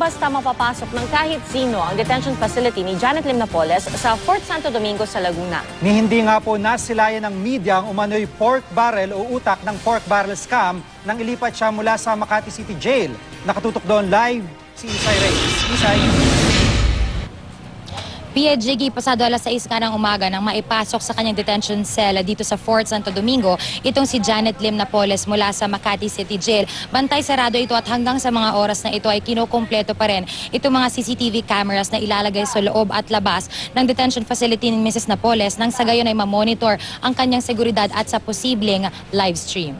basta mapapasok ng kahit sino ang detention facility ni Janet Lim Napoles sa Fort Santo Domingo sa Laguna. Ni hindi nga po nasilayan ng media ang umano'y pork barrel o utak ng pork barrel scam nang ilipat siya mula sa Makati City Jail. Nakatutok doon live si Isay Reyes. Isay. Pia Jiggy, pasado alas 6 nga ng umaga nang maipasok sa kanyang detention cell dito sa Fort Santo Domingo, itong si Janet Lim Napoles mula sa Makati City Jail. Bantay sarado ito at hanggang sa mga oras na ito ay kinukumpleto pa rin itong mga CCTV cameras na ilalagay sa loob at labas ng detention facility ni Mrs. Napoles nang sa gayon ay mamonitor ang kanyang seguridad at sa posibleng live stream.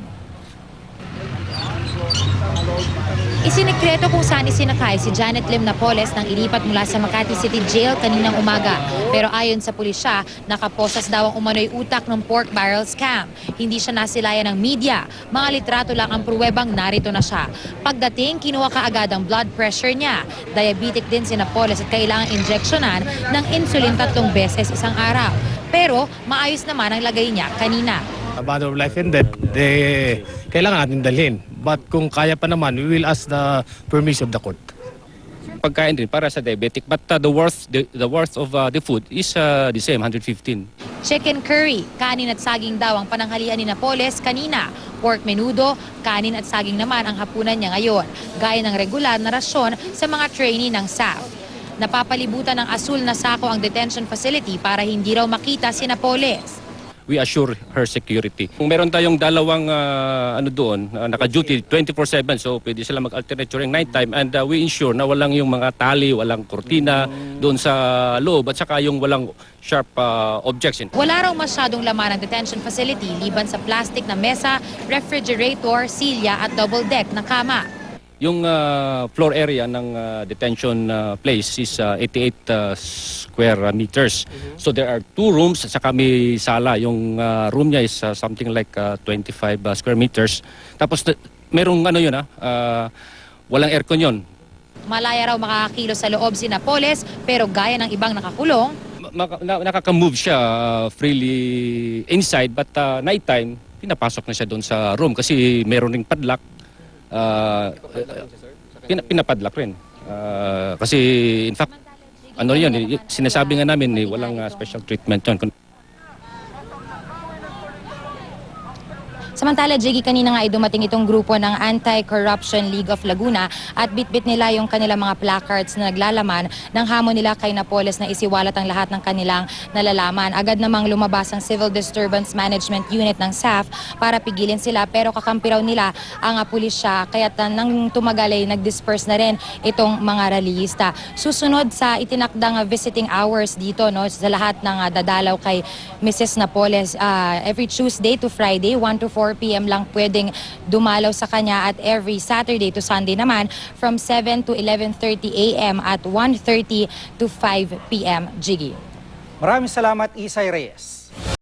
Isinikreto kung saan isinakay si Janet Lim Napoles nang ilipat mula sa Makati City Jail kaninang umaga. Pero ayon sa pulisya, nakaposas daw ang umano'y utak ng pork barrel scam. Hindi siya nasilayan ng media. Mga litrato lang ang pruwebang narito na siya. Pagdating, kinuha kaagad ang blood pressure niya. Diabetic din si Napoles at kailangang injeksyonan ng insulin 3 beses isang araw. Pero maayos naman ang lagay niya kanina. A matter of life and death, kailangan natin dalhin. But kung kaya pa naman, we will ask the permission of the court. Pagkain din para sa diabetic, but the worth of the food is the same, 115. Chicken curry, kanin at saging daw ang pananghalian ni Napoles kanina. Pork menudo, kanin at saging naman ang hapunan niya ngayon. Gaya ng regular na rasyon sa mga trainee ng SAF. Napapalibutan ng asul na sako ang detention facility para hindi raw makita si Napoles. We assure her security. Kung meron tayong dalawang naka-duty 24/7, so pwede sila mag-alternate during nighttime, and we ensure na walang yung mga tali, walang kurtina doon sa loob at saka yung walang sharp objects. Wala raw masyadong laman ang detention facility liban sa plastic na mesa, refrigerator, silya at double deck na kama. Yung floor area ng detention place is 88 square meters. So there are 2 rooms at saka may sala. Yung room niya is something like 25 square meters. Tapos merong walang aircon yun. Malaya raw makakakilo sa loob si Napoles pero gaya ng ibang nakakulong, Nakaka-move siya freely inside, but nighttime, pinapasok na siya doon sa room kasi meron ring padlock. Pinapadlock rin. Kasi in fact, sinasabi nga namin walang special treatment yun. Samantala, Jiggy, kanina nga ay dumating itong grupo ng Anti-Corruption League of Laguna at bitbit nila yung kanilang mga placards na naglalaman ng hamon nila kay Napoles na isiwalat ang lahat ng kanilang nalalaman. Agad namang lumabas ang Civil Disturbance Management Unit ng SAF para pigilin sila, pero kakampi raw nila ang pulisya, kaya't nang tumagal ay nag-disperse na rin itong mga rallyista. Susunod sa itinakdang visiting hours dito sa lahat ng dadalaw kay Mrs. Napoles, every Tuesday to Friday, 1 to 4 p.m. lang pwedeng dumalaw sa kanya, at every Saturday to Sunday naman from 7 to 11:30 a.m. at 1:30 to 5 p.m. Jiggy. Maraming salamat, Isay Reyes.